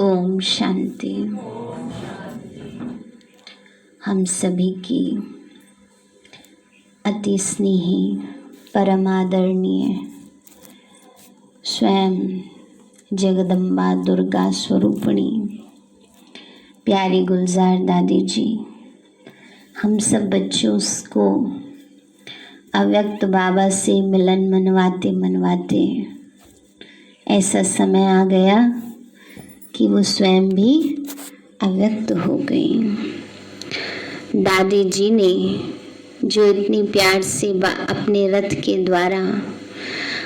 ओम शांति। हम सभी की अति स्नेही परमादरणीय स्वयं जगदम्बा दुर्गा स्वरूपिणी प्यारी गुलजार दादी जी हम सब बच्चों को अव्यक्त बाबा से मिलन मनवाते मनवाते ऐसा समय आ गया कि वो स्वयं भी अव्यक्त हो गई। दादी जी ने जो इतनी प्यार से अपने रथ के द्वारा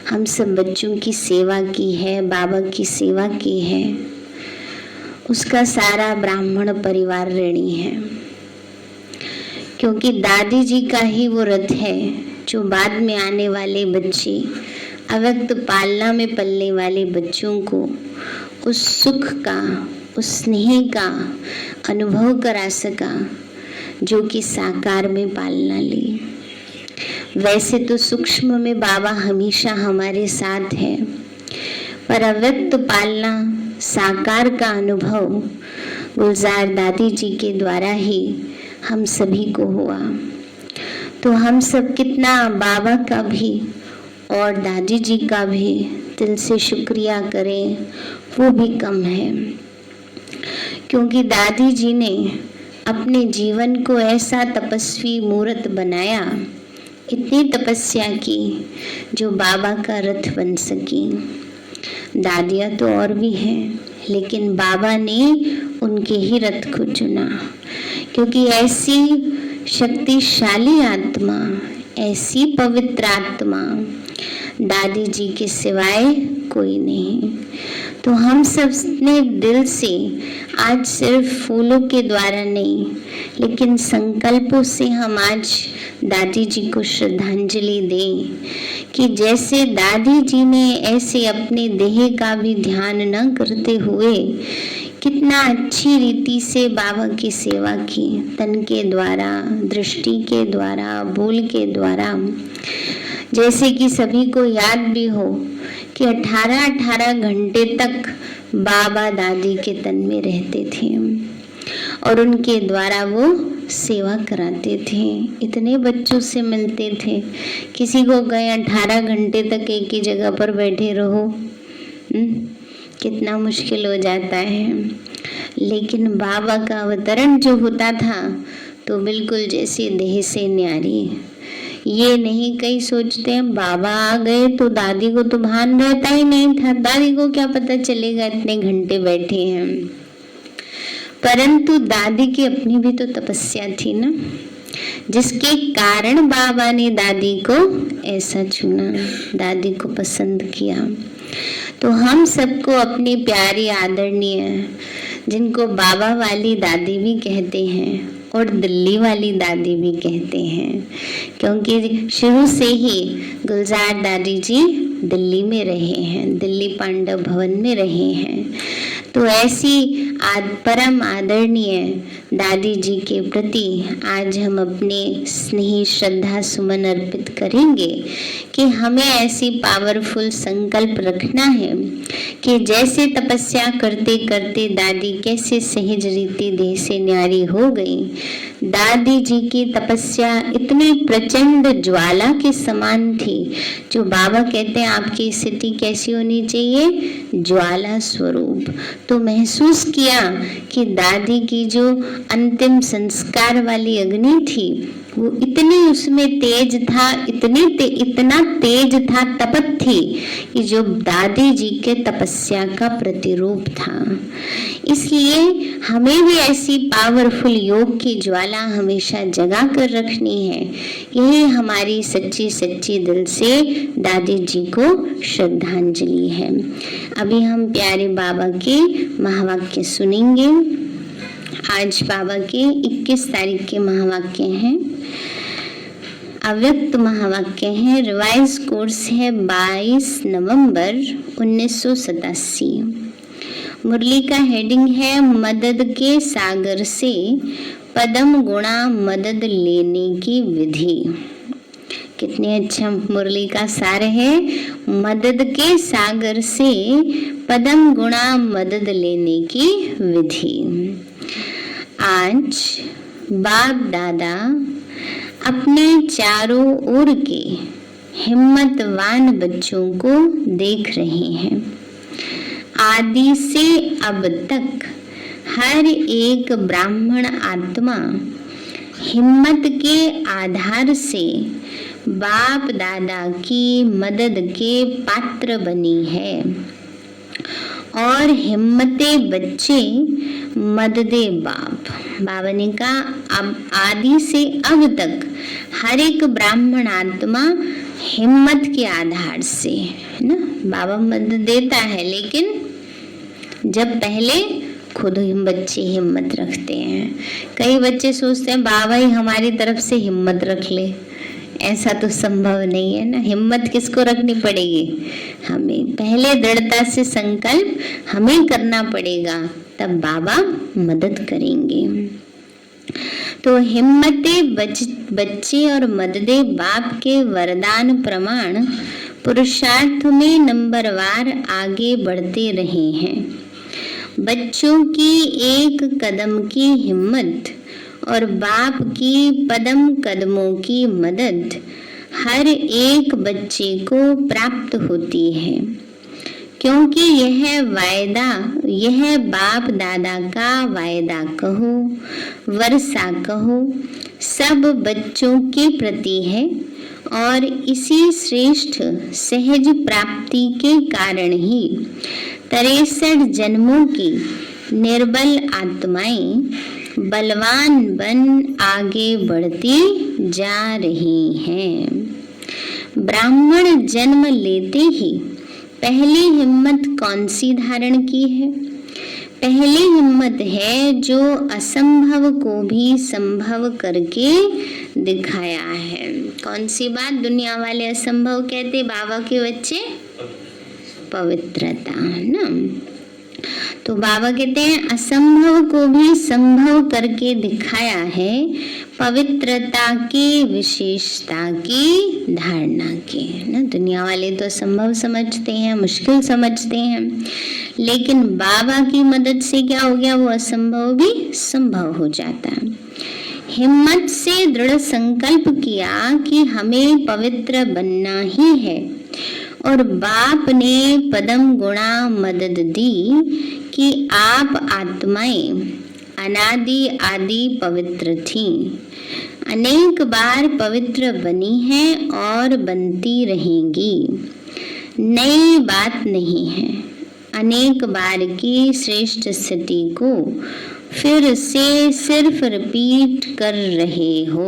हम सब बच्चों की सेवा की है, बाबा की सेवा की है, उसका सारा ब्राह्मण परिवार ऋणी है। क्योंकि दादी जी का ही वो रथ है जो बाद में आने वाले बच्चे, अव्यक्त पालना में पलने वाले बच्चों को उस सुख का, उस स्नेह का अनुभव करा सका जो कि साकार में पालना ली। वैसे तो सूक्ष्म में बाबा हमेशा हमारे साथ है, पर अव्यक्त पालना, साकार का अनुभव गुलजार दादी जी के द्वारा ही हम सभी को हुआ। तो हम सब कितना बाबा का भी और दादी जी का भी दिल से शुक्रिया करें, वो भी कम है। क्योंकि दादी जी ने अपने जीवन को ऐसा तपस्वी मूर्त बनाया, इतनी तपस्या की जो बाबा का रथ बन सकी। दादियाँ तो और भी हैं, लेकिन बाबा ने उनके ही रथ को चुना। क्योंकि ऐसी शक्तिशाली आत्मा, ऐसी पवित्र आत्मा दादी जी के सिवाय कोई नहीं। तो हम सब ने दिल से आज सिर्फ फूलों के द्वारा नहीं, लेकिन संकल्पों से हम आज दादी जी को श्रद्धांजलि दें कि जैसे दादी जी ने ऐसे अपने देह का भी ध्यान न करते हुए कितना अच्छी रीति से बाबा की सेवा की, तन के द्वारा, दृष्टि के द्वारा, बोल के द्वारा। जैसे कि सभी को याद भी हो कि 18-18 घंटे तक बाबा दादी के तन में रहते थे और उनके द्वारा वो सेवा कराते थे। इतने बच्चों से मिलते थे, किसी को कहें 18 घंटे तक एक ही जगह पर बैठे रहो, कितना मुश्किल हो जाता है। लेकिन बाबा का अवतरण जो होता था तो बिल्कुल जैसे देह से न्यारी। ये नहीं कई सोचते हैं बाबा आ गए तो दादी को तो भान रहता ही नहीं था, दादी को क्या पता चलेगा इतने घंटे बैठे हैं। परंतु दादी की अपनी भी तो तपस्या थी ना, जिसके कारण बाबा ने दादी को ऐसा चुना, दादी को पसंद किया। तो हम सबको अपनी प्यारी आदरणीय, जिनको बाबा वाली दादी भी कहते हैं और दिल्ली वाली दादी भी कहते हैं, क्योंकि शुरू से ही गुलजार दादी जी दिल्ली में रहे हैं, दिल्ली पांडव भवन में रहे हैं। तो ऐसी परम आदरणीय दादी जी के प्रति आज हम अपने स्नेही श्रद्धा सुमन अर्पित करेंगे कि हमें ऐसी पावरफुल संकल्प रखना है कि जैसे तपस्या करते करते दादी कैसे सहज रीति देह से न्यारी हो गई। दादी जी की तपस्या इतनी प्रचंड ज्वाला के समान थी, जो बाबा कहते हैं आपकी स्थिति कैसी होनी चाहिए, ज्वाला स्वरूप। तो महसूस किया कि दादी की जो अंतिम संस्कार वाली अग्नि थी वो इतनी उसमें तेज था, इतना तेज था, तपत थी कि जो दादी जी के तपस्या का प्रतिरूप था। इसलिए हमें भी ऐसी पावरफुल योग की ज्वाला हमेशा जगा कर रखनी है। यही हमारी सच्ची सच्ची दिल से दादी जी को श्रद्धांजलि है। अभी हम प्यारे बाबा के महावाक्य सुनेंगे। आज बाबा के 21 तारीख के महावाक्य हैं, अव्यक्त महावाक्य हैं। रिवाइज कोर्स है 22 नवंबर 1987। मुरली का हेडिंग है मदद के सागर से पदम गुणा मदद लेने की विधि। कितने अच्छा मुरली का सार है। मदद के सागर से पदम गुणा मदद लेने की विधि। आज बाप दादा अपने चारों ओर के हिम्मतवान बच्चों को देख रहे हैं। आदि से अब तक हर एक ब्राह्मण आत्मा हिम्मत के आधार से बाप दादा की मदद के पात्र बनी है और हिम्मते बच्चे मददे बाप। बाबा ने कहा अब आदि से अब तक हर एक ब्राह्मण आत्मा हिम्मत के आधार से, है ना, बाबा मदद देता है, लेकिन जब पहले खुद ही बच्चे हिम्मत रखते हैं। कई बच्चे सोचते हैं बाबा ही हमारी तरफ से हिम्मत रख ले, ऐसा तो संभव नहीं है ना। हिम्मत किसको रखनी पड़ेगी? हमें पहले दृढ़ता से संकल्प हमें करना पड़ेगा, तब बाबा मदद करेंगे। तो हिम्मते बच्चे और मददे बाप के वरदान प्रमाण पुरुषार्थ में नंबरवार आगे बढ़ते रहे हैं। बच्चों की एक कदम की हिम्मत और बाप की पदम कदमों की मदद हर एक बच्चे को प्राप्त होती है, क्योंकि यह वायदा, यह बाप दादा का वायदा कहो, वर्षा कहो, सब बच्चों के प्रति है और इसी श्रेष्ठ सहज प्राप्ति के कारण ही 63 जन्मों की निर्बल आत्माएं बलवान बन आगे बढ़ती जा रही हैं। ब्राह्मण जन्म लेते ही पहली हिम्मत कौन सी धारण की है? पहली हिम्मत है जो असंभव को भी संभव करके दिखाया है। कौन सी बात? दुनिया वाले असंभव कहते, बाबा के बच्चे पवित्रता, ना। तो बाबा कहते हैं असंभव को भी संभव करके दिखाया है, पवित्रता की विशेषता की धारणा के, ना। दुनिया वाले तो असंभव समझते हैं, मुश्किल समझते हैं, लेकिन बाबा की मदद से क्या हो गया? वो असंभव भी संभव हो जाता है। हिम्मत से दृढ़ संकल्प किया कि हमें पवित्र बनना ही है और बाप ने पदम गुणा मदद दी कि आप आत्माएं अनादि आदि पवित्र थीं, अनेक बार पवित्र बनी हैं और बनती रहेंगी। नई बात नहीं है, अनेक बार की श्रेष्ठ स्थिति को फिर से सिर्फ रिपीट कर रहे हो।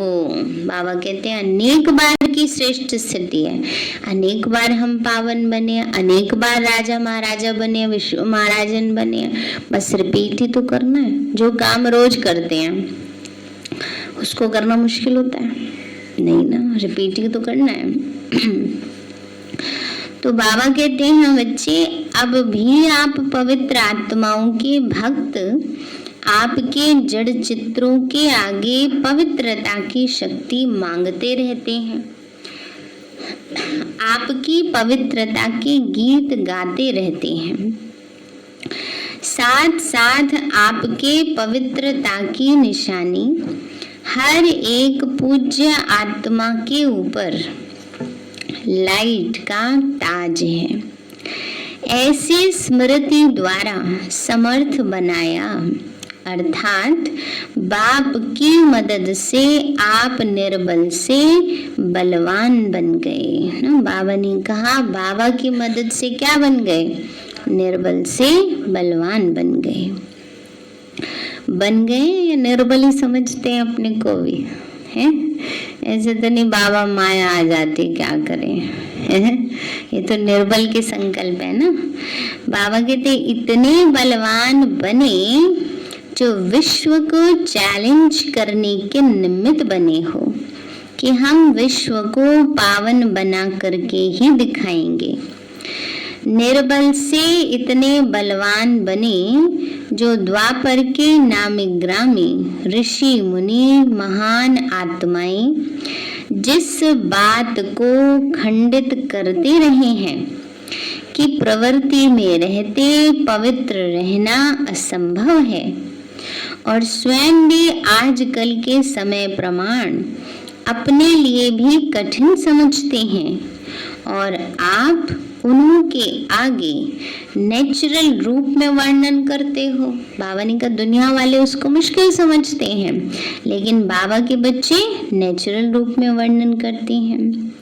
बाबा कहते हैं अनेक बार की श्रेष्ठ स्थिति है, अनेक बार हम पावन बने, अनेक बार राजा महाराजा बने, विश्व महाराजन बने, बस रिपीट ही तो करना है। जो काम रोज करते हैं उसको करना मुश्किल होता है? नहीं ना, रिपीट ही तो करना है। तो बाबा कहते हैं बच्चे अब भी आप पवित्र आत्माओं के भक्त आपके जड़ चित्रों के आगे पवित्रता की शक्ति मांगते रहते हैं, आपकी पवित्रता के गीत गाते रहते हैं, साथ साथ आपके पवित्रता की निशानी हर एक पूज्य आत्मा के ऊपर लाइट का ताज है। ऐसी स्मृति द्वारा समर्थ बनाया, अर्थात बाप की मदद से आप निर्बल से बलवान बन गए ना। बाबा ने कहा बाबा की मदद से क्या बन गए? निर्बल से बलवान बन गए। बन गए या निर्बल ही समझते हैं अपने को भी, है? ऐसे तो नहीं बाबा माया आ जाती, क्या करें? ये तो निर्बल के संकल्प है ना। बाबा कहते इतने बलवान बने जो विश्व को चैलेंज करने के निमित्त बने हो कि हम विश्व को पावन बना करके ही दिखाएंगे। निर्बल से इतने बलवान बने जो द्वापर के नामी ग्रामी ऋषि मुनि महान आत्माएं जिस बात को खंडित करते रहे हैं कि प्रवृत्ति में रहते पवित्र रहना असंभव है, और स्वयं भी आजकल के समय प्रमाण अपने लिए भी कठिन समझते हैं, और आप उन्हीं के आगे नेचुरल रूप में वर्णन करते हो। बाबा ने कहा दुनिया वाले उसको मुश्किल समझते हैं, लेकिन बाबा के बच्चे नेचुरल रूप में वर्णन करते हैं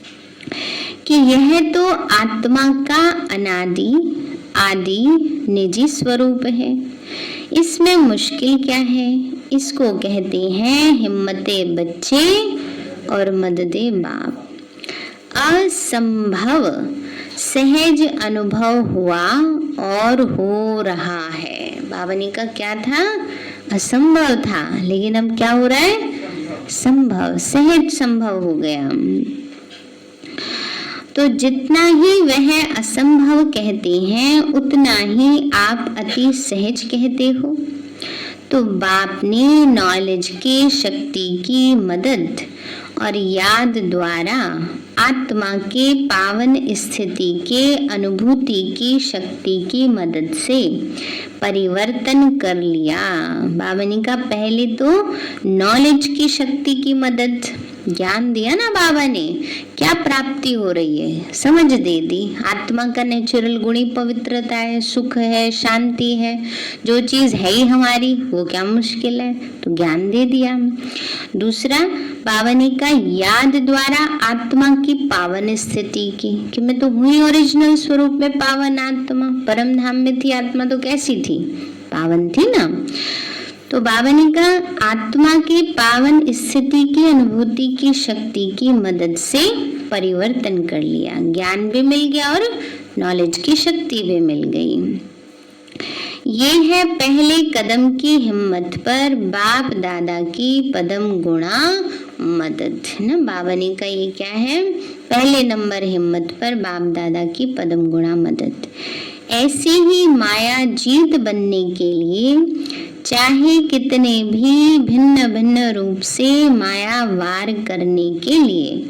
कि यह तो आत्मा का अनादि आदि निजी स्वरूप है। इसमें मुश्किल क्या है? इसको कहते हैं हिम्मते बच्चे और मददे बाप। असंभव सहज अनुभव हुआ और हो रहा है। बाबा ने का क्या था? असंभव था, लेकिन अब क्या हो रहा है? संभव, सहज संभव हो गया। तो जितना ही वह असंभव कहते हैं उतना ही आप अति सहज कहते हो। तो बाप ने नॉलेज की शक्ति की मदद और याद द्वारा आत्मा के पावन स्थिति के अनुभूति की शक्ति की मदद से परिवर्तन कर लिया। बाबा ने कहा पहले तो नॉलेज की शक्ति की मदद, ज्ञान दिया ना बाबा ने, क्या प्राप्ति हो रही है, समझ दे दी। आत्मा का नेचुरल गुण ही पवित्रता है, सुख है, शांति है, जो चीज है ही हमारी, वो क्या मुश्किल है, तो ज्ञान दे दिया। दूसरा, बाबा ने का याद द्वारा आत्मा की पावन स्थिति की, कि मैं तो हुई ओरिजिनल स्वरूप में पावन आत्मा, परम धाम में थी आत्मा तो कैसी थी? पावन थी ना। तो बाबा ने कहा आत्मा की पावन स्थिति की अनुभूति की शक्ति की मदद से परिवर्तन कर लिया, ज्ञान भी मिल गया और नॉलेज की शक्ति भी मिल गई। ये है पहले कदम की हिम्मत पर बाप दादा की पदम गुणा मदद, है ना। बाबा ने कहा ये क्या है? पहले नंबर हिम्मत पर बाप दादा की पदम गुणा मदद। ऐसे ही माया जीत बनने के लिए चाहे कितने भी भिन्न भिन्न रूप से माया वार करने के लिए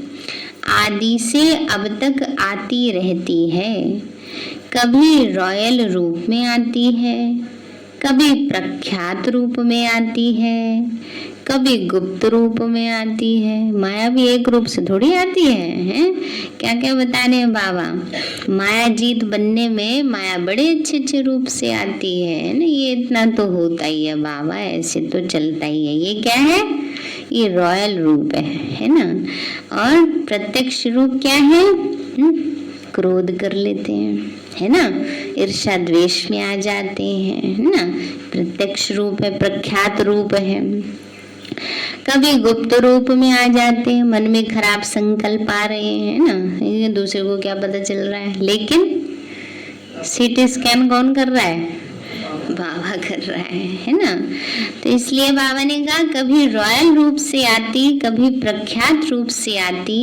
आदि से अब तक आती रहती है। कभी रॉयल रूप में आती है, कभी प्रख्यात रूप में आती है, कभी गुप्त रूप में आती है। माया भी एक रूप से थोड़ी आती है? क्या क्या बता रहे हैं बाबा? माया जीत बनने में माया बड़े अच्छे अच्छे रूप से आती है ना। ये इतना तो होता ही है बाबा, ऐसे तो चलता ही है। ये क्या है? ये रॉयल रूप है ना। और प्रत्यक्ष रूप क्या है? क्रोध कर लेते हैं, है ना, ईर्ष्या द्वेष में आ जाते हैं, है ना। प्रत्यक्ष रूप है, प्रख्यात रूप है। कभी गुप्त रूप में आ जाते हैं, मन में खराब संकल्प आ रहे हैं ना, ये दूसरे को क्या पता चल रहा है, लेकिन सीटी स्कैन कौन कर रहा है? बाबा कर रहा है ना। तो इसलिए बाबा ने कहा कभी रॉयल रूप से आती, कभी प्रख्यात रूप से आती,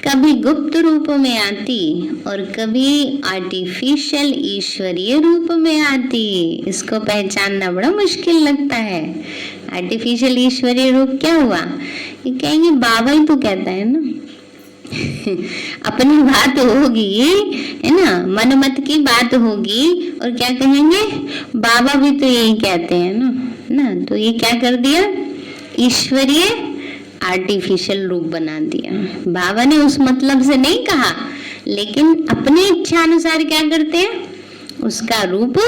कभी गुप्त रूप में आती और कभी आर्टिफिशियल ईश्वरीय रूप में आती। इसको पहचानना बड़ा मुश्किल लगता है। आर्टिफिशियल ईश्वरीय रूप क्या हुआ? ये कहेंगे बाबा ही तो कहता है ना अपनी बात होगी, है ना, मनमत की बात होगी, और क्या कहेंगे? बाबा भी तो यही कहते हैं ना। तो ये क्या कर दिया? ईश्वरीय आर्टिफिशियल रूप बना दिया। बाबा ने उस मतलब से नहीं कहा, लेकिन अपनी इच्छा अनुसार क्या करते हैं? उसका रूप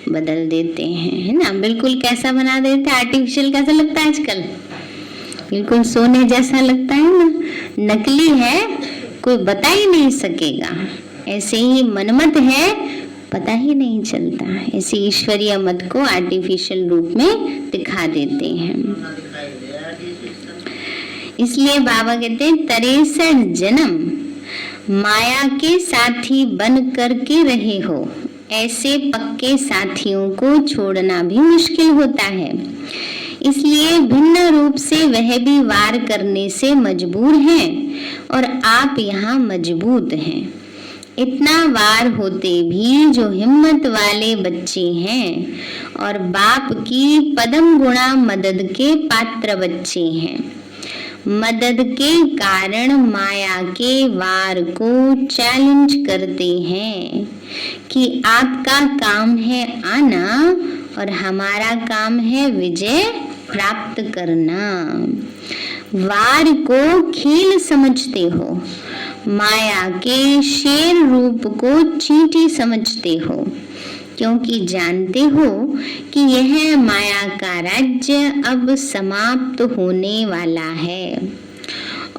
बदल देते हैं, है ना। बिल्कुल कैसा बना देते हैं? आर्टिफिशियल कैसा लगता है आजकल? बिल्कुल सोने जैसा लगता है ना, नकली है, कोई बता ही नहीं सकेगा। ऐसे ही मनमत है, पता ही नहीं चलता। ऐसे ईश्वरीय मत को आर्टिफिशियल रूप में दिखा देते हैं। इसलिए बाबा कहते हैं 63 जन्म माया के साथी बन करके रहे हो, ऐसे पक्के साथियों को छोड़ना भी मुश्किल होता है। इसलिए भिन्न रूप से वह भी वार करने से मजबूर हैं और आप यहाँ मजबूत हैं। इतना वार होते भी जो हिम्मत वाले बच्चे हैं और बाप की पदम गुणा मदद के पात्र बच्चे हैं, मदद के कारण माया के वार को चैलेंज करते हैं कि आपका काम है आना और हमारा काम है विजय प्राप्त करना। वार को खेल समझते हो, माया के शेर रूप को चींटी समझते हो, क्योंकि जानते हो कि यह माया का राज्य अब समाप्त होने वाला है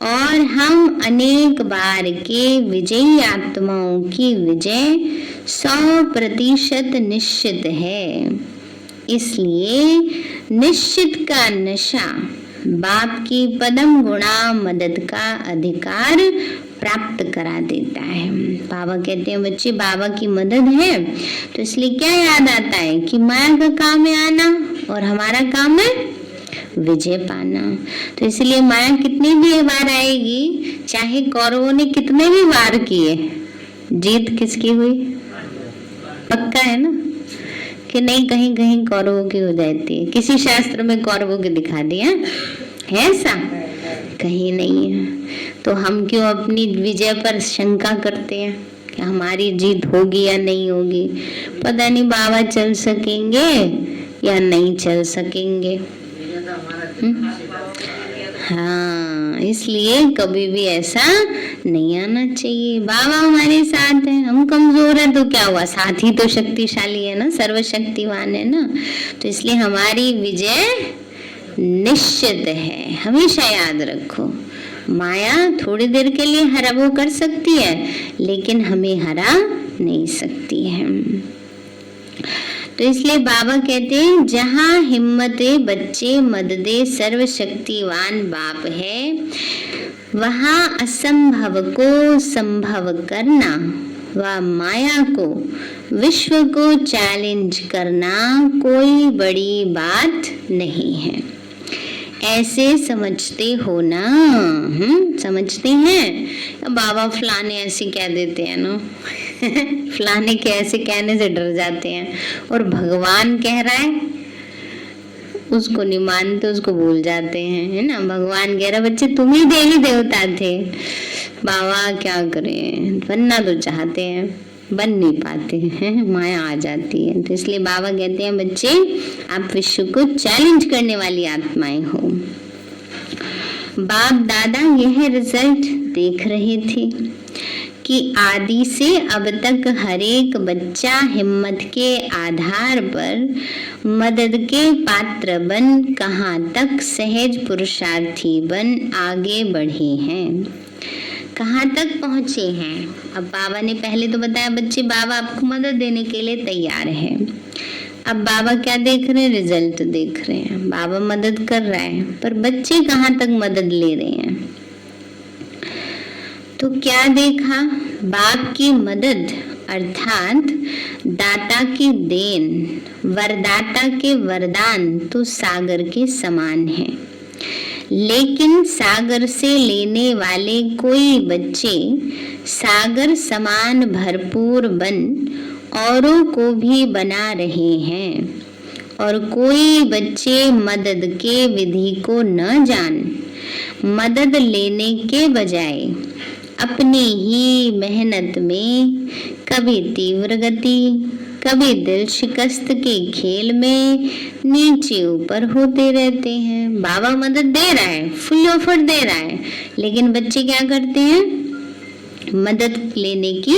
और हम अनेक बार के विजयी आत्माओं की विजय 100% निश्चित है। इसलिए निश्चित का नशा बाप की पदम गुणा मदद का अधिकार प्राप्त करा देता है। बाबा कहते हैं बच्चे बाबा की मदद है तो इसलिए क्या याद आता है कि माया का काम है आना और हमारा काम है विजय पाना। तो इसलिए माया कितनी भी बार आएगी, चाहे कौरवों ने कितने भी वार किए, जीत किसकी हुई? पक्का है ना कि नहीं? कहीं कहीं कौरवों की हो जाती है। किसी शास्त्र में कौरवों की दिखा दिया है ऐसा? कहीं नहीं है। तो हम क्यों अपनी विजय पर शंका करते हैं कि हमारी जीत होगी या नहीं होगी? पता नहीं बाबा चल सकेंगे या नहीं चल सकेंगे। हाँ, इसलिए कभी भी ऐसा नहीं आना चाहिए। बाबा हमारे साथ है, हम कमजोर है तो क्या हुआ? साथ ही तो शक्तिशाली है ना, सर्वशक्तिवान है ना। तो इसलिए हमारी विजय निश्चित है। हमेशा याद रखो, माया थोड़ी देर के लिए हरा वो कर सकती है लेकिन हमें हरा नहीं सकती है। तो इसलिए बाबा कहते हैं जहाँ हिम्मते बच्चे मददे सर्वशक्तिवान बाप है, वहाँ असंभव को संभव करना व माया को विश्व को चैलेंज करना कोई बड़ी बात नहीं है। ऐसे समझते हो ना? समझते हैं? बाबा फलाने ऐसे कह देते हैं ना फलाने के ऐसे कहने से डर जाते हैं और भगवान कह रहा है उसको नहीं मानते, उसको भूल जाते हैं, है ना। भगवान कह रहा बच्चे तुम ही देवी देवता थे। बाबा क्या करें, बनना तो चाहते हैं बन नहीं पाते हैं, माया आ जाती है। तो इसलिए बाबा कहते हैं बच्चे आप विश्व को चैलेंज करने वाली आत्माएं हो। बाप दादा यह रिजल्ट देख रहे थे कि आदि से अब तक हर एक बच्चा हिम्मत के आधार पर मदद के पात्र बन कहाँ तक सहज पुरुषार्थी बन आगे बढ़े हैं, कहाँ तक पहुँचे हैं। अब बाबा ने पहले तो बताया बच्चे बाबा आपको मदद देने के लिए तैयार है। अब बाबा क्या देख रहे हैं? रिजल्ट देख रहे हैं। बाबा मदद कर रहा है पर बच्चे कहाँ तक मदद ले रहे हैं। तो क्या देखा? बाप की मदद अर्थात दाता की देन, वरदाता के वरदान तो सागर के समान है, लेकिन सागर से लेने वाले कोई बच्चे सागर समान भरपूर बन औरों को भी बना रहे हैं और कोई बच्चे मदद के विधि को न जान मदद लेने के बजाय अपनी ही मेहनत में कभी तीव्र गति कभी दिल शिकस्त के खेल में नीचे ऊपर होते रहते हैं। बाबा मदद दे रहा है, फुल ऑफर दे रहा है, लेकिन बच्चे क्या करते हैं? मदद लेने की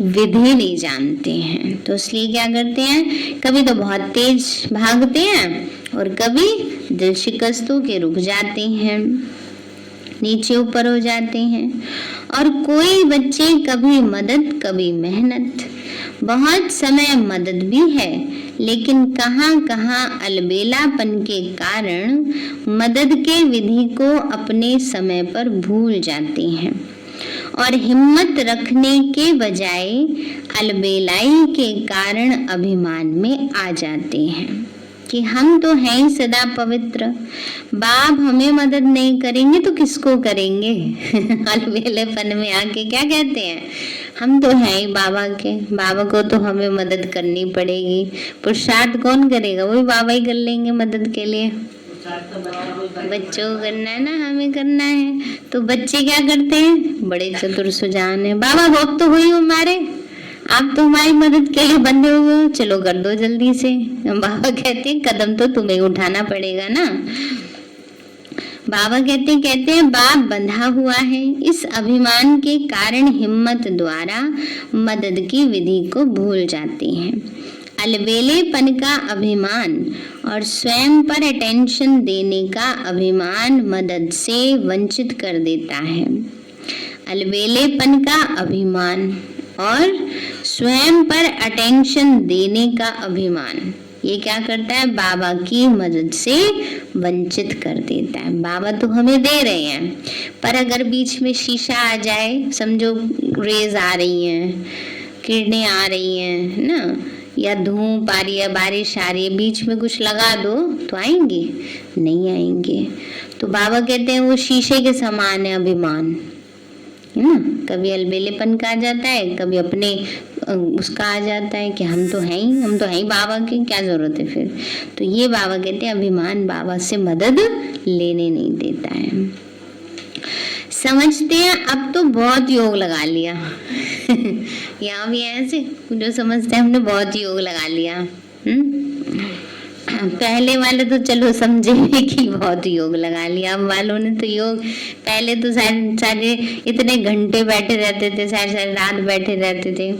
विधि नहीं जानते हैं। तो इसलिए क्या करते हैं? कभी तो बहुत तेज भागते हैं और कभी दिल शिकस्तों के रुक जाते हैं, नीचे ऊपर हो जाते हैं। और कोई बच्चे कभी मदद कभी मेहनत, बहुत समय मदद भी है लेकिन कहाँ कहाँ अलबेलापन के कारण मदद के विधि को अपने समय पर भूल जाते हैं और हिम्मत रखने के बजाय अलबेलाई के कारण अभिमान में आ जाते हैं कि हम तो हैं ही सदा पवित्र, बाप हमें मदद नहीं करेंगे तो किसको करेंगे अलबेलेपन में आके क्या कहते हैं? हम तो हैं ही बाबा के, बाबा को तो हमें मदद करनी पड़ेगी। पुरुषार्थ कौन करेगा? वही बाबा ही कर लेंगे मदद के लिए, बच्चों को करना है ना, हमें करना है। तो बच्चे क्या करते हैं, बड़े चतुर सुजान है, बाबा बहुत तो हुई हमारे, आप तो हमारी मदद के लिए बंधे हुए हो, चलो कर दो जल्दी से। बाबा कहते हैं कदम तो तुम्हें उठाना पड़ेगा ना। बाबा कहते हैं बाप बंधा हुआ है, इस अभिमान के कारण हिम्मत द्वारा मदद की विधि को भूल जाते हैं। अलबेलेपन का अभिमान और स्वयं पर अटेंशन देने का अभिमान मदद से वंचित कर देता है। अलबेलेपन का अभिमान और स्वयं पर अटेंशन देने का अभिमान, ये क्या करता है, बाबा की मदद से वंचित कर देता है। बाबा तो हमें दे रहे हैं, पर अगर बीच में शीशा आ जाए, समझो रेज आ रही हैं, किरणें आ रही हैं ना, या धूप आ रही है, बारिश आ रही है, बीच में कुछ लगा दो तो आएंगे नहीं आएंगे। तो बाबा कहते हैं वो शीशे के समान है अभिमान, है ना। कभी अलबेलेपन का आ जाता है, कभी अपने उसका आ जाता है कि हम तो हैं ही बाबा के, क्या जरूरत है फिर। तो ये बाबा कहते हैं अभिमान बाबा से मदद लेने नहीं देता है। समझते हैं अब तो बहुत योग लगा लिया यहाँ भी ऐसे जो समझते हैं हमने बहुत योग लगा लिया। पहले वाले तो चलो समझे कि बहुत योग लगा लिया, अब वालों ने तो योग, पहले तो सारे इतने घंटे बैठे रहते थे, सारी रात बैठे रहते थे।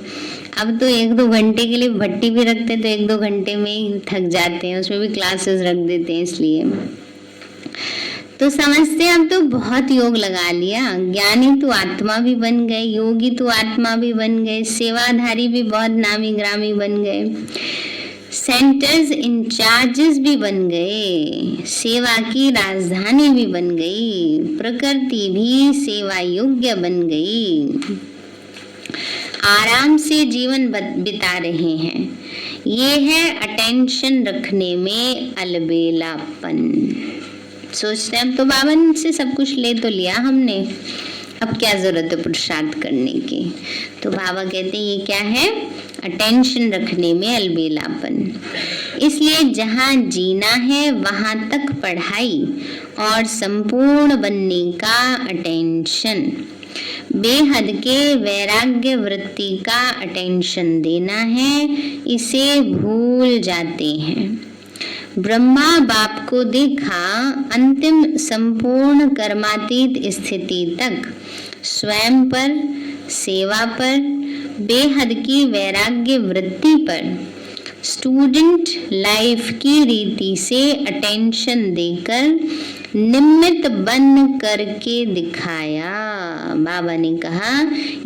अब तो 1-2 घंटे के लिए भट्टी भी रखते तो 1-2 घंटे में ही थक जाते हैं, उसमें भी क्लासेस रख देते हैं। इसलिए तो समझते हैं अब तो बहुत योग लगा लिया, ज्ञानी तो आत्मा भी बन गए, योगी तो आत्मा भी बन गए, सेवाधारी भी बहुत नामी ग्रामी बन गए, सेंटर्स इंचार्जेस भी बन गए, सेवा की राजधानी भी बन गई, प्रकृति भी सेवा योग्य बन गई, आराम से जीवन बिता रहे हैं। ये है अटेंशन रखने में अलबेलापन। सोचते हैं तो बाबा से सब कुछ ले तो लिया हमने, अब क्या जरूरत है पुरुषार्थ करने की। तो बाबा कहते हैं ये क्या है, अटेंशन रखने में अलबेलापन। इसलिए जहाँ जीना है वहाँ तक पढ़ाई और संपूर्ण बनने का अटेंशन, बेहद के वैराग्य वृत्ति का अटेंशन देना है, इसे भूल जाते हैं। ब्रह्मा बाप को देखा अंतिम संपूर्ण कर्मातीत स्थिति तक स्वयं पर, सेवा पर, बेहद की वैराग्य वृत्ति पर, स्टूडेंट लाइफ की रीति से अटेंशन देकर निमित्त बन करके दिखाया। बाबा ने कहा,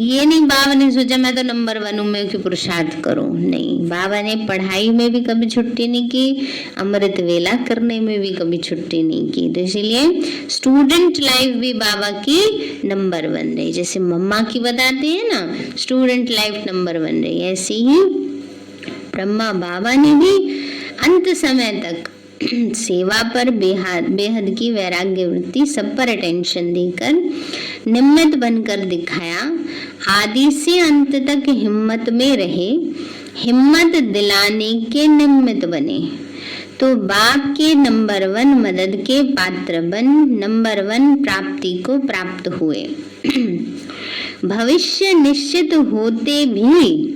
ये नहीं बाबा ने सोचा मैं तो नंबर 1 में क्यों पुरुषार्थ करूं, नहीं, बाबा ने पढ़ाई में भी कभी छुट्टी नहीं की, अमृत वेला करने में भी कभी छुट्टी नहीं की। तो इसीलिए स्टूडेंट लाइफ भी बाबा की नंबर 1 रही। जैसे मम्मा की बताते हैं ना, स्टूडेंट लाइफ नंबर 1 रही, ऐसे ही ब्रह्मा बाबा ने भी अंत समय तक सेवा पर, बेहद की वैराग्य वृत्ति, सब पर अटेंशन देकर निमित्त बनकर दिखाया। आदि से अंत तक हिम्मत में रहे, हिम्मत दिलाने के निमित्त बने। तो बाप के नंबर 1 मदद के पात्र बन नंबर 1 प्राप्ति को प्राप्त हुए। भविष्य निश्चित होते भी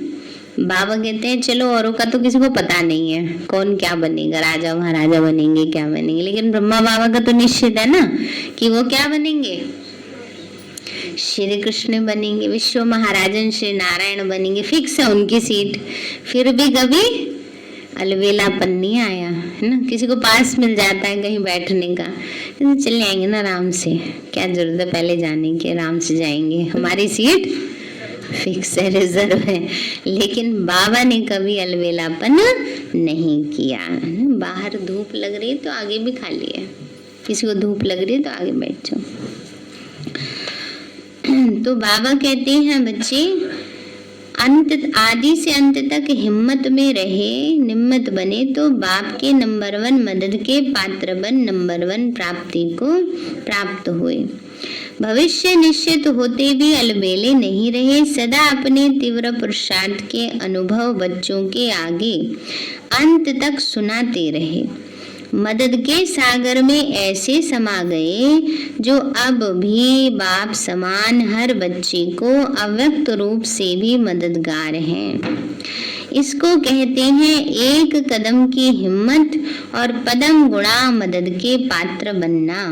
बाबा कहते हैं चलो औरों का तो किसी को पता नहीं है कौन क्या बनेगा, राजा महाराजा बनेंगे, क्या बनेंगे, लेकिन ब्रह्मा बाबा का तो निश्चित है ना कि वो क्या बनेंगे, श्री कृष्ण बनेंगे, विश्व महाराजन श्री नारायण बनेंगे, फिक्स है उनकी सीट। फिर भी कभी अलबेलापन नहीं आया, है ना। किसी को पास मिल जाता है कहीं बैठने का, तो चले जाएंगे ना आराम से, क्या जरूरत है पहले जाने की, आराम से जाएंगे, हमारी सीट फिक्स है, रिजर्व है। लेकिन बाबा ने कभी अलबेलापन नहीं किया। बाहर धूप लग रही है तो आगे भी खाली है, किसी को धूप लग रही है तो आगे बैठ जाओ। तो बाबा कहते हैं बच्चे, अंत आदि से अंत तक हिम्मत में रहे, निमित्त बने, तो बाप के नंबर 1 मदद के पात्र बन नंबर 1 प्राप्ति को प्राप्त हुए। भविष्य निश्चित होते भी अलबेले नहीं रहे, सदा अपने तीव्र पुरुषार्थ के अनुभव बच्चों के आगे अंत तक सुनाते रहे। मदद के सागर में ऐसे समा गए जो अब भी बाप समान हर बच्चे को अव्यक्त रूप से भी मददगार हैं। इसको कहते हैं एक कदम की हिम्मत और पदम गुणा मदद के पात्र बनना।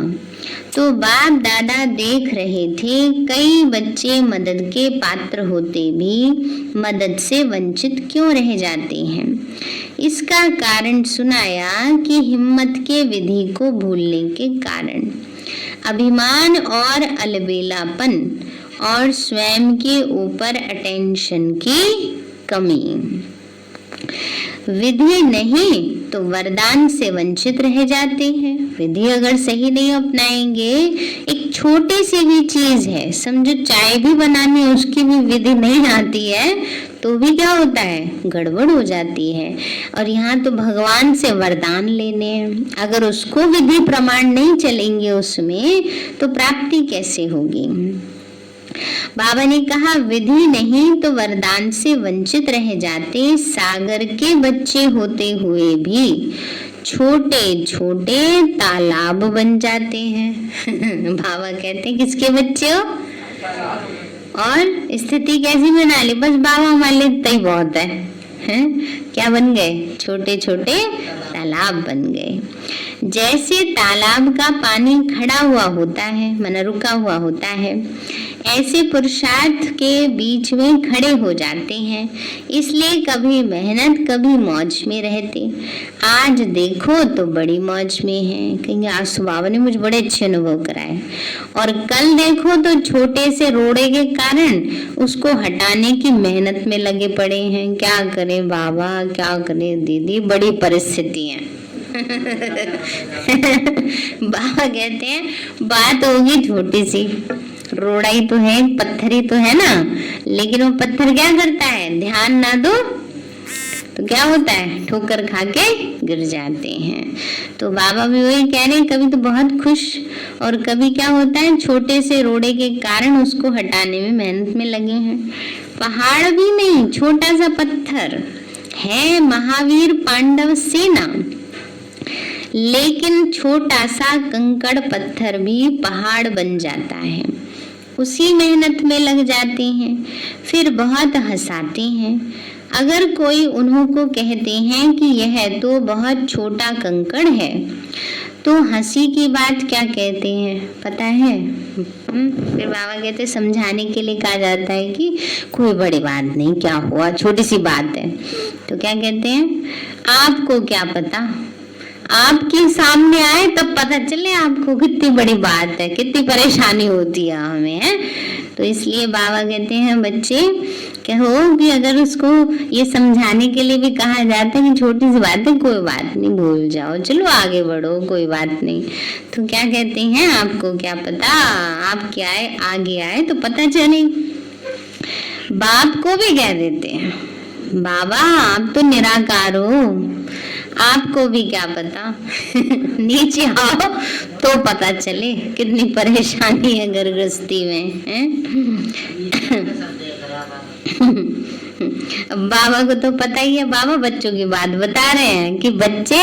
तो बाप दादा देख रहे थे कई बच्चे मदद के पात्र होते भी मदद से वंचित क्यों रह जाते हैं। इसका कारण सुनाया कि हिम्मत के विधि को भूलने के कारण, अभिमान और अलबेलापन और स्वयं के ऊपर अटेंशन की कमी। विधि नहीं तो वरदान से वंचित रह जाते हैं। विधि अगर सही नहीं अपनाएंगे, एक छोटी सी भी चीज है, समझो चाय भी बनानी है, उसकी भी विधि नहीं आती है तो भी क्या होता है, गड़बड़ हो जाती है। और यहाँ तो भगवान से वरदान लेने हैं, अगर उसको विधि प्रमाण नहीं चलेंगे उसमें तो प्राप्ति कैसे होगी। बाबा ने कहा विधि नहीं तो वरदान से वंचित रह जाते सागर के बच्चे होते हुए भी छोटे छोटे तालाब बन जाते हैं। बाबा कहते हैं किसके बच्चे हो, और स्थिति कैसी बना ली, बस बाबा हमारे लिए इतना ही बहुत है? क्या बन गए, छोटे छोटे तालाब बन गए। जैसे तालाब का पानी खड़ा हुआ होता है, माना रुका हुआ होता है, ऐसे पुरुषार्थ के बीच में खड़े हो जाते हैं। इसलिए कभी मेहनत कभी मौज में रहते। आज देखो तो बड़ी मौज में है, कहेंगे आज बाबा ने मुझे बड़े अच्छे अनुभव कराए, और कल देखो तो छोटे से रोड़े के कारण उसको हटाने की मेहनत में लगे पड़े हैं। क्या करें बाबा, क्या करें दीदी, बड़ी परिस्थिति है। बाबा कहते हैं बात होगी छोटी सी, रोड़ा ही तो है, पत्थर ही तो है ना, लेकिन वो पत्थर क्या करता है, ध्यान ना दो तो क्या होता है, ठोकर खा के गिर जाते हैं। तो बाबा भी वही कह रहे हैं, कभी तो बहुत खुश और कभी क्या होता है, छोटे से रोड़े के कारण उसको हटाने में मेहनत में लगे हैं। पहाड़ भी नहीं, छोटा सा पत्थर है महावीर पांडव सेना, लेकिन छोटा सा कंकड़ पत्थर भी पहाड़ बन जाता है। उसी मेहनत में लग जाते हैं, फिर बहुत हंसाते हैं। अगर कोई उन्हों को कहते हैं कि यह तो बहुत छोटा कंकड़ है, तो हंसी की बात क्या कहते हैं पता है? फिर बाबा कहते समझाने के लिए कहा जाता है कि कोई बड़ी बात नहीं, क्या हुआ, छोटी सी बात है। तो क्या कहते हैं, आपको क्या पता, आपके सामने आए तब पता चले आपको कितनी बड़ी बात है, कितनी परेशानी होती है हमें, है? तो इसलिए बाबा कहते हैं बच्चे कहो कि अगर उसको ये समझाने के लिए भी कहा जाता है कि छोटी सी बात है, कोई बात नहीं, भूल जाओ, चलो आगे बढ़ो, कोई बात नहीं। तो क्या कहते हैं, आपको क्या पता, आप क्या आए आगे आए तो पता चले। बाप को भी कह देते हैं बाबा आप तो निराकार हो, आपको भी क्या पता, नीचे आओ तो पता चले कितनी परेशानी है घर गृहस्थी में, है? बाबा को तो पता ही है, बाबा बच्चों की बात बता रहे हैं कि बच्चे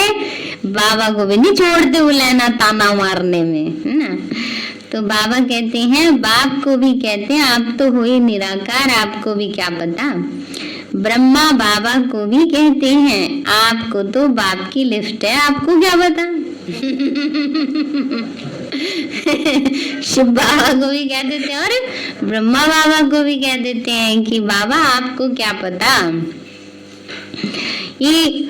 बाबा को भी नहीं छोड़ते बुलाना ताना मारने में, है ना। तो बाबा कहते हैं बाप को भी कहते हैं आप तो हो ही निराकार, आपको भी क्या पता। ब्रह्मा बाबा को भी कहते हैं आपको तो बाप की लिफ्ट है, आपको क्या पता। शिव बाबा को भी कह देते हैं और ब्रह्मा बाबा को भी कह देते हैं कि बाबा आपको क्या पता। ये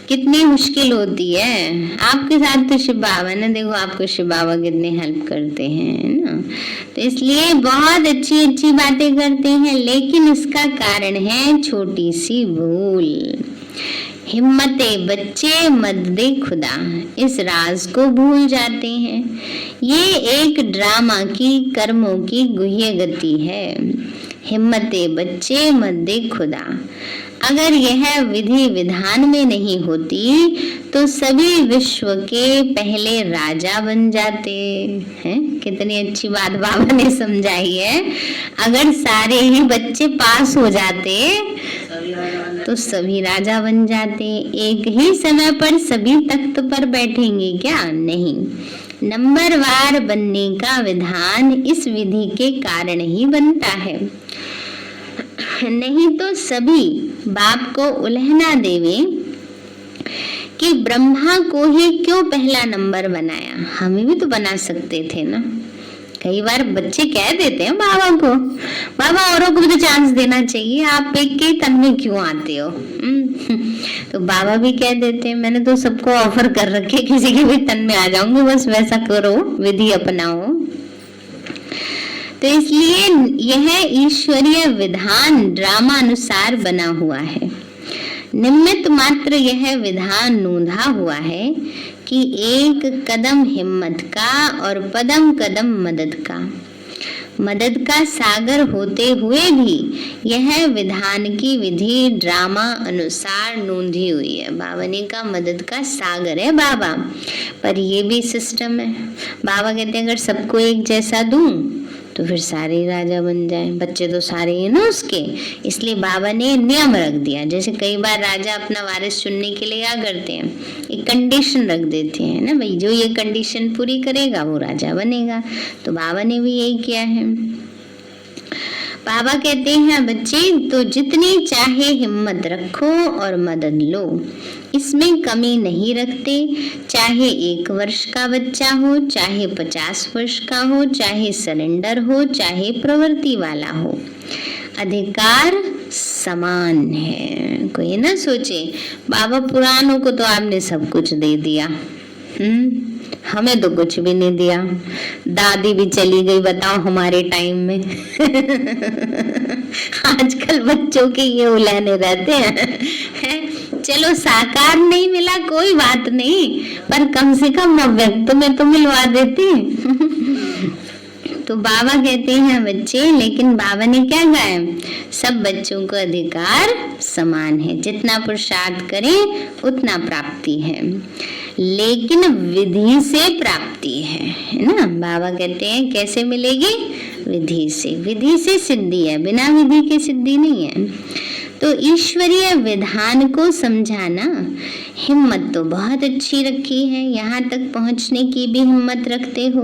कितनी मुश्किल होती है। आपके साथ तो शिव बाबा ने, देखो आपको शिव बाबा कितने हेल्प करते हैं ना। तो इसलिए बहुत अच्छी अच्छी बातें करते हैं, लेकिन इसका कारण है छोटी सी भूल। हिम्मते बच्चे मददे खुदा, इस राज को भूल जाते हैं। ये एक ड्रामा की कर्मों की गुह्य गति है। हिम्मते बच्चे मददे खुदा, अगर यह विधि विधान में नहीं होती तो सभी विश्व के पहले राजा बन जाते हैं। कितनी अच्छी बात बाबा ने समझाई है। अगर सारे ही बच्चे पास हो जाते तो सभी राजा बन जाते। एक ही समय पर सभी तख्त पर बैठेंगे क्या? नहीं। नंबरवार बनने का विधान इस विधि के कारण ही बनता है, नहीं तो सभी बाप को उल्हना देवे कि ब्रह्मा को ही क्यों पहला नंबर बनाया, हमें भी तो बना सकते थे ना। कई बार बच्चे कह देते हैं बाबा को, बाबा औरों को भी तो चांस देना चाहिए, आप एक के तन में क्यों आते हो? तो बाबा भी कह देते हैं मैंने तो सबको ऑफर कर रखे, किसी के भी तन में आ जाऊंगी, बस वैसा करो, विधि अपनाओ। तो इसलिए यह ईश्वरीय विधान ड्रामा अनुसार बना हुआ है। निमित्त मात्र यह विधान नोंधा हुआ है कि एक कदम हिम्मत का और पदम कदम मदद का सागर होते हुए भी यह विधान की विधि ड्रामा अनुसार नोंधी हुई है। बाबा ने कहा मदद का सागर है बाबा, पर ये भी सिस्टम है। बाबा कहते हैं अगर सबको एक जैसा दूं तो फिर सारे राजा बन जाए, बच्चे तो सारे हैं ना उसके, इसलिए बाबा ने नियम रख दिया। जैसे कई बार राजा अपना वारिस चुनने के लिए क्या करते हैं, एक कंडीशन रख देते हैं ना, भाई जो ये कंडीशन पूरी करेगा वो राजा बनेगा। तो बाबा ने भी यही किया है। बाबा कहते हैं बच्चे तो जितनी चाहे हिम्मत रखो और मदद लो, इसमें कमी नहीं रखते। चाहे 1 वर्ष का बच्चा हो, चाहे 50 वर्ष का हो, चाहे सरेंडर हो, चाहे प्रवृत्ति वाला हो, अधिकार समान है। कोई ना सोचे बाबा पुरानों को तो आपने सब कुछ दे दिया, हमें तो कुछ भी नहीं दिया, दादी भी चली गई, बताओ हमारे टाइम में। आजकल बच्चों के ये उलाने रहते हैं। चलो साकार नहीं मिला कोई बात नहीं, पर कम से कम अव्यक्त में तो मिलवा देती। तो बाबा कहते हैं बच्चे, लेकिन बाबा ने क्या कहा, सब बच्चों को अधिकार समान है, जितना पुरुषार्थ करें उतना प्राप्ति है, लेकिन विधि से प्राप्ति है ना। बाबा कहते हैं कैसे मिलेगी, विधि से सिद्धि है, बिना विधि के सिद्धि नहीं है। तो ईश्वरीय विधान को समझाना, हिम्मत तो बहुत अच्छी रखी है, यहाँ तक पहुँचने की भी हिम्मत रखते हो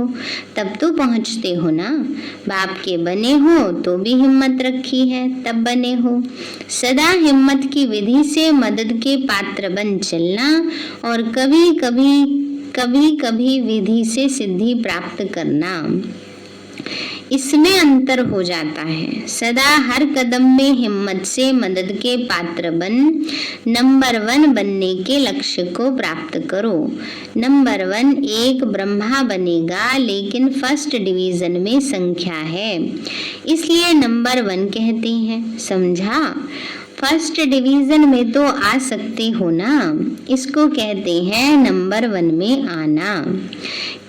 तब तो पहुँचते हो ना। बाप के बने हो तो भी हिम्मत रखी है तब बने हो। सदा हिम्मत की विधि से मदद के पात्र बन चलना और कभी कभी विधि से सिद्धि प्राप्त करना, इसमें अंतर हो जाता है। सदा हर कदम में हिम्मत से मदद के पात्र बन नंबर 1 बनने के लक्ष्य को प्राप्त करो। नंबर 1 एक ब्रह्मा बनेगा, लेकिन फर्स्ट डिवीजन में संख्या है, इसलिए नंबर 1 कहते हैं। समझा? फर्स्ट डिवीजन में तो आ सकते हो ना, इसको कहते हैं नंबर 1 में आना।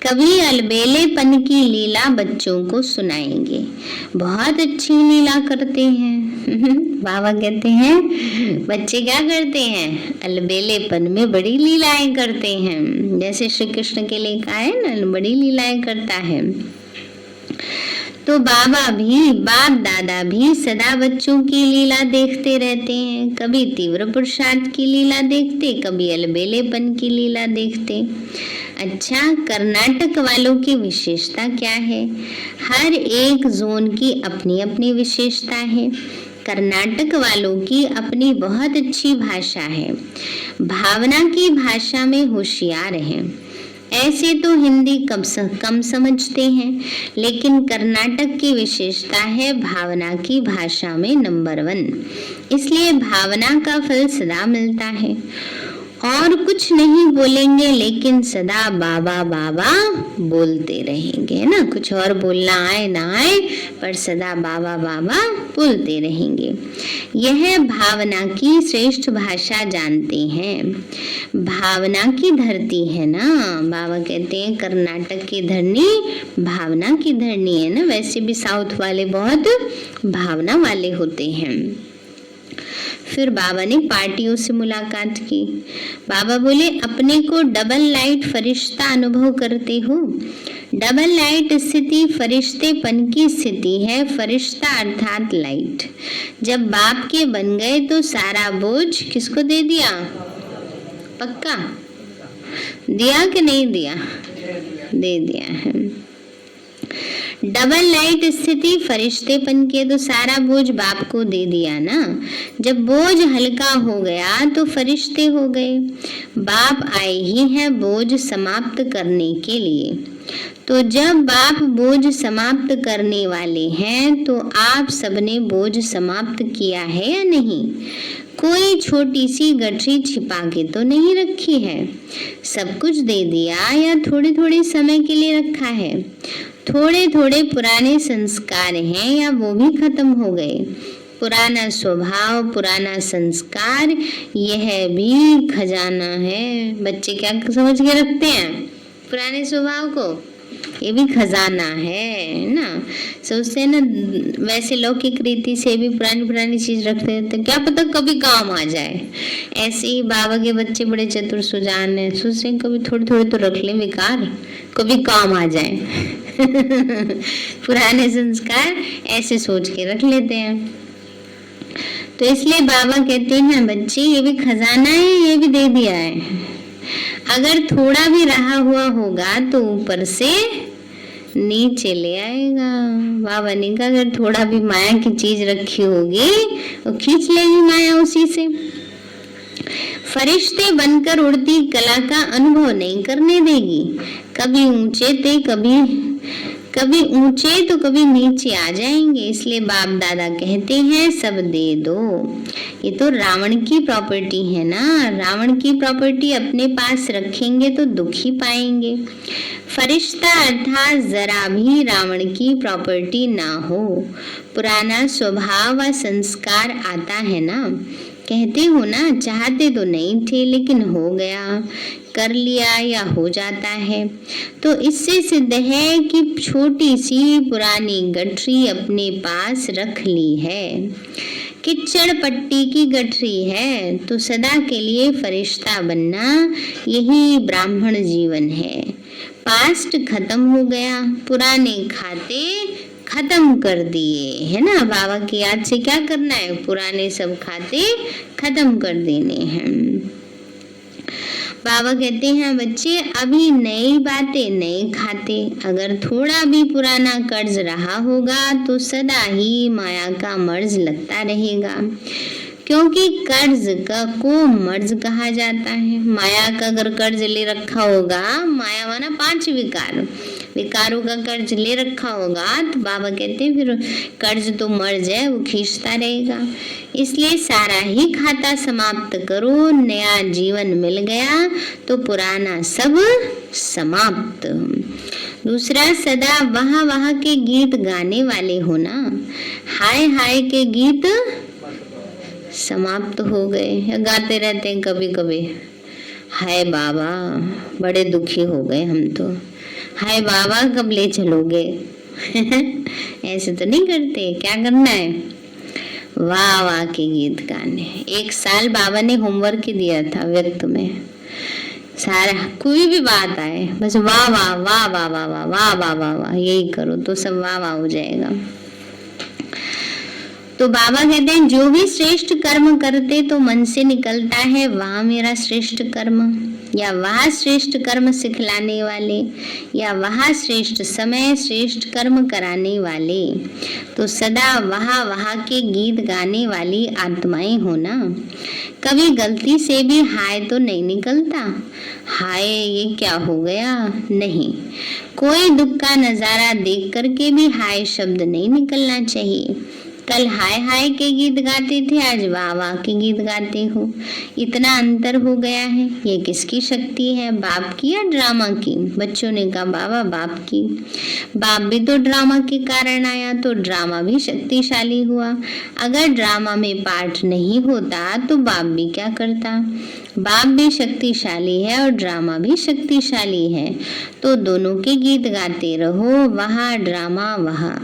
कभी अलबेलेपन की लीला बच्चों को सुनाएंगे, बहुत अच्छी लीला करते हैं। बाबा कहते हैं बच्चे क्या करते हैं, अलबेलेपन में बड़ी लीलाएं करते हैं। जैसे श्री कृष्ण के लिए कहा है ना, बड़ी लीलाएं करता है। तो बाबा भी, बाप दादा भी सदा बच्चों की लीला देखते रहते हैं। कभी तीव्र पुरुषार्थ की लीला देखते, कभी अलबेलेपन की लीला देखते। अच्छा, कर्नाटक वालों की विशेषता क्या है? हर एक जोन की अपनी अपनी विशेषता है। कर्नाटक वालों की अपनी बहुत अच्छी भाषा है, भावना की भाषा में होशियार हैं। ऐसे तो हिंदी कम समझते हैं, लेकिन कर्नाटक की विशेषता है भावना की भाषा में नंबर 1, इसलिए भावना का फल सदा मिलता है। और कुछ नहीं बोलेंगे, लेकिन सदा बाबा बाबा बोलते रहेंगे, है ना। कुछ और बोलना आए ना आए, पर सदा बाबा बाबा बोलते रहेंगे। यह भावना की श्रेष्ठ भाषा जानते हैं। भावना की धरती है ना, बाबा कहते हैं कर्नाटक की धरनी भावना की धरनी है ना। वैसे भी साउथ वाले बहुत भावना वाले होते हैं। फिर बाबा ने पार्टियों से मुलाकात की। बाबा बोले, अपने को डबल लाइट फरिश्ता अनुभव करते हो। डबल लाइट स्थिति फरिश्तेपन की स्थिति है। फरिश्ता अर्थात लाइट। जब बाप के बन गए तो सारा बोझ किसको दे दिया? पक्का दिया कि नहीं दिया? दे दिया है। डबल लाइट स्थिति फरिश्तेपन के तो सारा बोझ बाप को दे दिया ना। जब बोझ हल्का हो गया तो फरिश्ते हो गए। बाप आए ही हैं बोझ समाप्त करने के लिए। तो जब बाप बोझ समाप्त करने वाले हैं तो आप सबने बोझ समाप्त किया है या नहीं? कोई छोटी सी गठरी छिपा के तो नहीं रखी है। सब कुछ दे दिया या थोड़े थोड़े समय के लिए रखा है? थोड़े थोड़े पुराने संस्कार हैं या वो भी खत्म हो गए? पुराना स्वभाव, पुराना संस्कार, यह भी खजाना है। बच्चे क्या समझ के रखते हैं पुराने स्वभाव को? ये भी खजाना है ना। सोचते हैं ना, वैसे लौकिक रीति से भी पुरानी पुरानी चीज रखते रहते, क्या पता कभी काम आ जाए। ऐसे ही बाबा के बच्चे बड़े चतुर सुजान है, सोचते हैं कभी थोड़ी थोड़ी तो रख लें बेकार, कभी काम आ जाए। पुराने संस्कार ऐसे सोच के रख लेते हैं। तो इसलिए बाबा कहते हैं, बच्चे ये भी खजाना है, ये भी दे दिया है। अगर थोड़ा भी रहा हुआ होगा तो ऊपर से नीचे ले आएगा। बाबा ने कहा, अगर थोड़ा भी माया की चीज रखी होगी तो खींच लेगी माया उसी से। फरिश्ते बनकर उड़ती कला का अनुभव नहीं करने देगी। कभी ऊंचे तो कभी नीचे आ जाएंगे। इसलिए बाप दादा कहते हैं, सब दे दो। ये तो रावण की प्रॉपर्टी है ना। रावण की प्रॉपर्टी अपने पास रखेंगे तो दुख ही पाएंगे। फरिश्ता अर्थात जरा भी रावण की प्रॉपर्टी ना हो। पुराना स्वभाव व संस्कार आता है ना। कहते हो ना, चाहते तो नहीं थे लेकिन हो गया, कर लिया या हो जाता है। तो इससे सिद्ध है कि छोटी सी पुरानी गठरी अपने पास रख ली है। किच्चड़ पट्टी की गठरी है तो सदा के लिए फरिश्ता बनना, यही ब्राह्मण जीवन है। पास्ट खत्म हो गया, पुराने खाते खत्म कर दिए, है ना। बाबा की याद से क्या करना है? पुराने सब खाते खत्म कर देने हैं। बाबा कहते हैं, बच्चे अभी नई बातें नए खाते। अगर थोड़ा भी पुराना कर्ज रहा होगा तो सदा ही माया का मर्ज लगता रहेगा, क्योंकि कर्ज को मर्ज कहा जाता है। माया का अगर कर्ज ले रखा होगा, माया माना 5 विकारों का कर्ज ले रखा होगा, तो बाबा कहते हैं फिर कर्ज तो मर्ज है, वो खींचता रहेगा। इसलिए सारा ही खाता समाप्त करो। नया जीवन मिल गया तो पुराना सब समाप्त। दूसरा, सदा वहाँ वहाँ के गीत गाने वाले होना। हाय हाय के गीत समाप्त हो गए, गाते रहते हैं कभी कभी। हाय बाबा, बड़े दुखी हो गए हम तो। हाय बाबा, कब ले चलोगे? ऐसे तो नहीं करते। क्या करना है? वाह वाह के गीत गाने। 1 साल बाबा ने होमवर्क दिया था व्यक्त में। सारा कोई भी बात आए बस वाह वाह वाह वाह वाह वाह वाह वाह वाह वाह यही करो तो सब वाह वाह हो जाएगा। तो बाबा कहते हैं, जो भी श्रेष्ठ कर्म करते तो मन से निकलता है, वह मेरा श्रेष्ठ कर्म, या वह श्रेष्ठ कर्म सिखलाने वाले, या वह श्रेष्ठ समय श्रेष्ठ कर्म कराने वाले। तो सदा वहाँ के गीत गाने वाली आत्माएं हो ना। कभी गलती से भी हाय तो नहीं निकलता। हाय ये क्या हो गया? नहीं। कोई दुख का नजारा देख करके भी हाय शब्द नहीं निकलना चाहिए। कल हाय हाय के गीत गाते थे, आज वाह वाह के गीत गाते हो। इतना अंतर हो गया है। ये किसकी शक्ति है, बाप की या ड्रामा की? बच्चों ने कहा बाबा बाप की। बाप भी तो ड्रामा के कारण आया, तो ड्रामा भी शक्तिशाली हुआ। अगर ड्रामा में पार्ट नहीं होता तो बाप भी क्या करता? बाप भी शक्तिशाली है और ड्रामा भी शक्तिशाली है। तो दोनों के गीत गाते रहो, वहाँ ड्रामा वहाँ।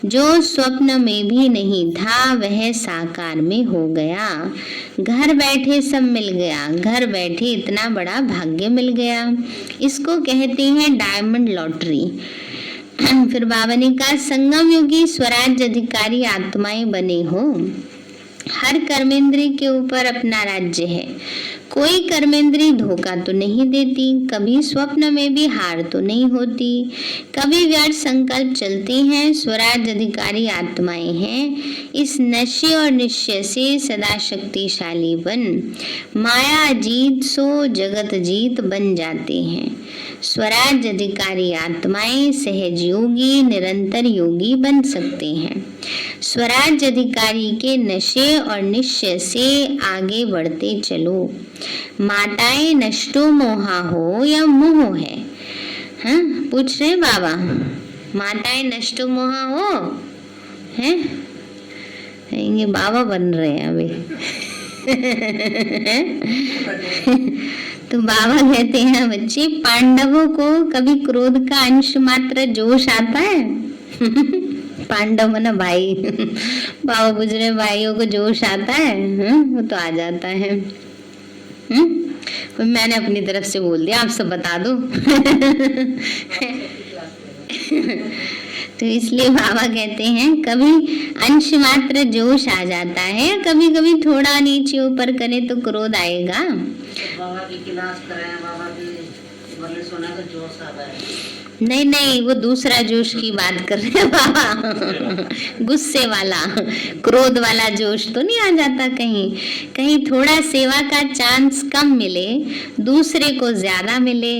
जो स्वप्न में भी नहीं नहीं था वह साकार में हो गया। घर बैठे सब मिल गया, घर बैठे इतना बड़ा भाग्य मिल गया। इसको कहते हैं डायमंड लॉटरी। फिर बाबा ने कहा, संगम योगी स्वराज अधिकारी आत्माएं बने हो। हर कर्मेंद्री के ऊपर अपना राज्य है। कोई कर्मेंद्री धोखा तो नहीं देती, कभी स्वप्न में भी हार तो नहीं होती, कभी व्यर्थ संकल्प चलते हैं। स्वराज अधिकारी आत्माएं हैं। इस नशे और निश्चय से सदा शक्तिशाली बन माया जीत सो जगत जीत बन जाते हैं। स्वराज अधिकारी आत्माएं सहज योगी निरंतर योगी बन सकते हैं। स्वराज अधिकारी के नशे और निश्चय से आगे बढ़ते चलो। माताएं नष्टो मोहा हो या मोह है? हाँ, पूछ रहे बाबा, माताएं नष्टो मोहा हो हैं? ये बाबा बन रहे हैं अभी। तो बाबा कहते हैं, बच्चे पांडवों को कभी क्रोध का अंश मात्र जोश आता है? पांडव मना भाई। बाबा पूछ रहे भाइयों को जोश आता है? वो तो आ जाता है। मैंने अपनी तरफ से बोल दिया, आप सब बता दो। तो इसलिए बाबा कहते हैं कभी अंश मात्र जोश आ जाता है, कभी कभी थोड़ा नीचे ऊपर करे तो क्रोध आएगा। बाबा की क्लास कराएं, बाबा की बोले सुना तो जोश आता है। नहीं नहीं, वो दूसरा जोश की बात कर रहे हैं बाबा। गुस्से वाला, क्रोध वाला जोश तो नहीं आ जाता कहीं? कहीं थोड़ा सेवा का चांस कम मिले, दूसरे को ज्यादा मिले,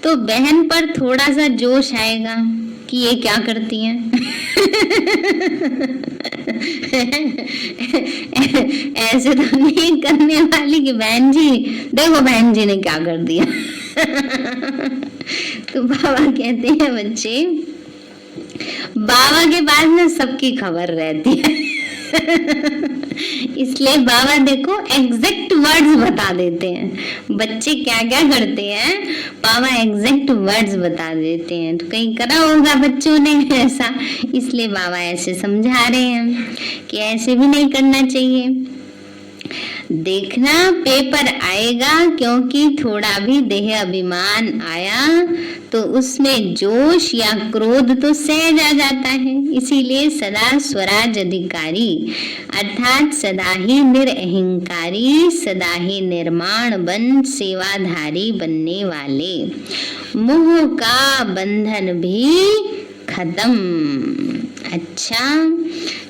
तो बहन पर थोड़ा सा जोश आएगा कि ये क्या करती हैं। ऐसे तो नहीं करने वाली कि बहन जी देखो बहन जी ने क्या कर दिया। तो बाबा कहते हैं, बच्चे बाबा के पास ना सबकी खबर रहती है। इसलिए बाबा देखो एग्जैक्ट वर्ड्स बता देते हैं। बच्चे क्या क्या करते हैं, बाबा एग्जैक्ट वर्ड्स बता देते हैं। तो कहीं करा होगा बच्चों ने ऐसा, इसलिए बाबा ऐसे समझा रहे हैं कि ऐसे भी नहीं करना चाहिए। देखना पेपर आएगा, क्योंकि थोड़ा भी देह अभिमान आया तो उसमें जोश या क्रोध तो सहज आ जाता है। इसीलिए सदा स्वराज अधिकारी अर्थात सदा ही निरअहंकारी, सदा ही निर्माण बन सेवाधारी बनने वाले, मोह का बंधन भी खत्म। अच्छा,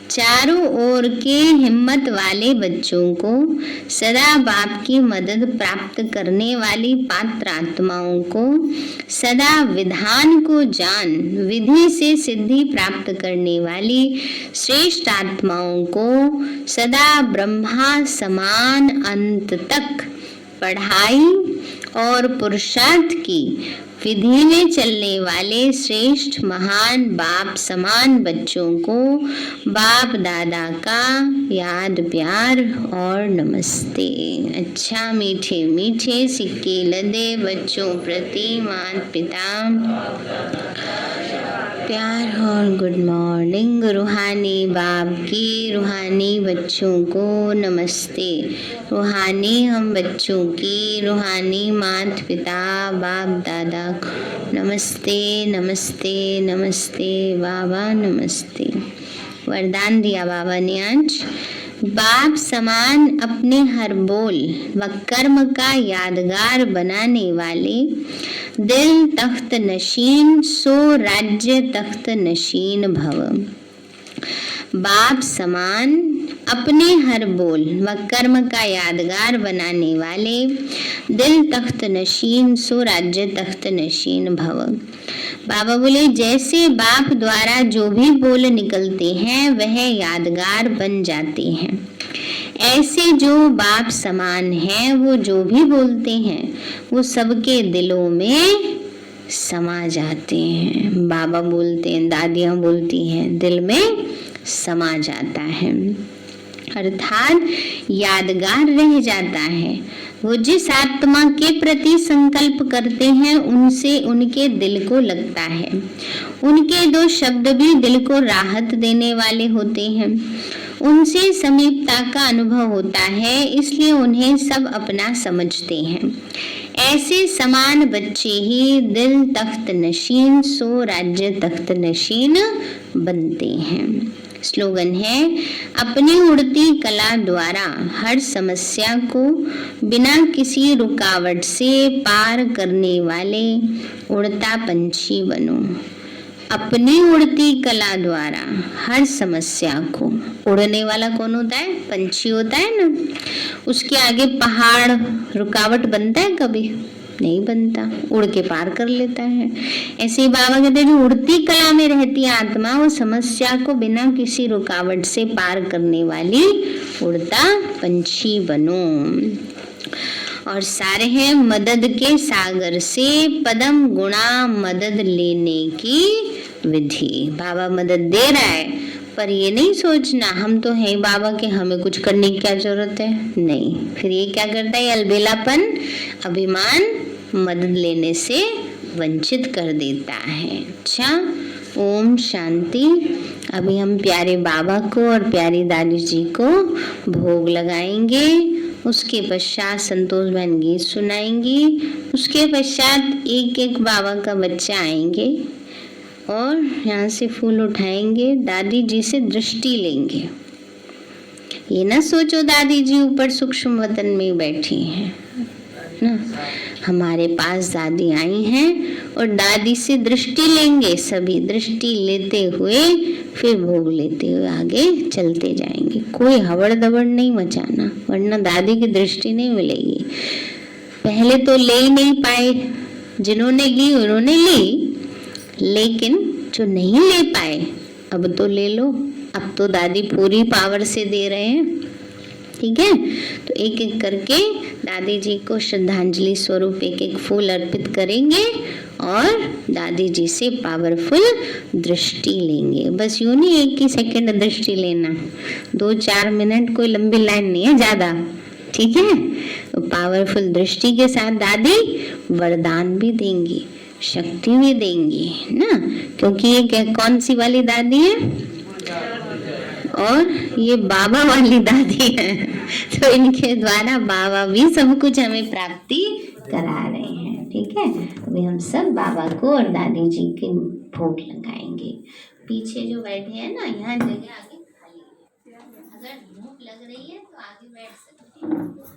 चारों ओर के हिम्मत वाले बच्चों को सदा बाप की मदद प्राप्त करने वाली पात्र आत्माओं को सदा विधान को जान विधि से सिद्धि प्राप्त करने वाली श्रेष्ठ आत्माओं को सदा ब्रह्मा समान अंत तक पढ़ाई और पुरुषार्थ की विधि में चलने वाले श्रेष्ठ महान बाप समान बच्चों को बाप दादा का याद प्यार और नमस्ते। अच्छा, मीठे मीठे सिक्के लदे बच्चों प्रति माता पिता प्यार और गुड मॉर्निंग। रूहानी बाप की रूहानी बच्चों को नमस्ते। रूहानी हम बच्चों की रूहानी माता पिता बाप दादा को नमस्ते नमस्ते नमस्ते बाबा नमस्ते। वरदान दिया बाबा ने आज, बाप समान अपने हर बोल व कर्म का यादगार बनाने वाले, दिल तख्त नशीन सो राज्य तख्त नशीन भव। बाप समान अपने हर बोल व कर्म का यादगार बनाने वाले, दिल तख्त नशीन सो राज्य तख्त नशीन भव। बाबा बोले, जैसे बाप द्वारा जो भी बोल निकलते हैं वह यादगार बन जाते हैं, ऐसे जो बाप समान हैं वो जो भी बोलते हैं वो सबके दिलों में समा जाते हैं। बाबा बोलते हैं, दादियाँ बोलती हैं, दिल में समा जाता है, अर्थात यादगार रह जाता है। वो जिस आत्मा के प्रति संकल्प करते हैं उनसे उनके दिल को लगता है। उनके दो शब्द भी दिल को राहत देने वाले होते हैं। उनसे समीपता का अनुभव होता है, इसलिए उन्हें सब अपना समझते हैं। ऐसे समान बच्चे ही दिल तख्त नशीन सो राज्य तख्त नशीन बनते हैं। स्लोगन है, अपनी उड़ती कला द्वारा हर समस्या को बिना किसी रुकावट से पार करने वाले उड़ता पंछी बनो। अपनी उड़ती कला द्वारा हर समस्या को, उड़ने वाला कौन होता है? पंछी होता है ना। उसके आगे पहाड़ रुकावट बनता है? कभी नहीं बनता, उड़ के पार कर लेता है। ऐसे ही बाबा कहते हैं जो उड़ती कला में रहती आत्मा वो समस्या को बिना किसी रुकावट से पार करने वाली उड़ता पंछी बनो। और सारे हैं मदद के सागर से पदम गुणा मदद लेने की विधि। बाबा मदद दे रहा है, पर ये नहीं सोचना हम तो हैं बाबा के, हमें कुछ करने की क्या जरूरत है। नहीं, फिर ये क्या करता है? अलबेलापन, अभिमान मदद लेने से वंचित कर देता है। अच्छा, ओम शांति। अभी हम प्यारे बाबा को और प्यारी दादी जी को भोग लगाएंगे। उसके पश्चात संतोष बहन गीत सुनाएंगी। उसके पश्चात एक एक बाबा का बच्चा आएंगे और यहाँ से फूल उठाएंगे, दादी जी से दृष्टि लेंगे। ये ना सोचो दादी जी ऊपर सूक्ष्म वतन में बैठी हैं ना, हमारे पास दादी आई हैं और दादी से दृष्टि लेंगे। सभी दृष्टि लेते हुए फिर भोग लेते हुए आगे चलते जाएंगे। कोई हवड़ दबड़ नहीं मचाना, वरना दादी की दृष्टि नहीं मिलेगी। पहले तो ले ही नहीं पाए, जिन्होंने ली उन्होंने ली, लेकिन जो नहीं ले पाए अब तो ले लो। अब तो दादी पूरी पावर से दे रहे हैं, ठीक है। तो एक एक करके दादी जी को श्रद्धांजलि स्वरूप एक एक फूल अर्पित करेंगे और दादी जी से पावरफुल दृष्टि लेंगे। बस यूं नहीं एक ही सेकंड दृष्टि लेना, 2-4 मिनट, कोई लंबी लाइन नहीं है ज्यादा, ठीक है। तो पावरफुल दृष्टि के साथ दादी वरदान भी देंगी, शक्ति भी देंगी ना, क्योंकि ये कौन सी वाली दादी है? और ये बाबा वाली दादी है, तो इनके द्वारा बाबा भी सब कुछ हमें प्राप्ति करा रहे हैं, ठीक है। अभी हम सब बाबा को और दादी जी के भोग लगाएंगे। पीछे जो बैठे हैं ना, यहाँ जगह आगे खाली है, अगर धूप लग रही है तो आगे बैठ सकते हैं।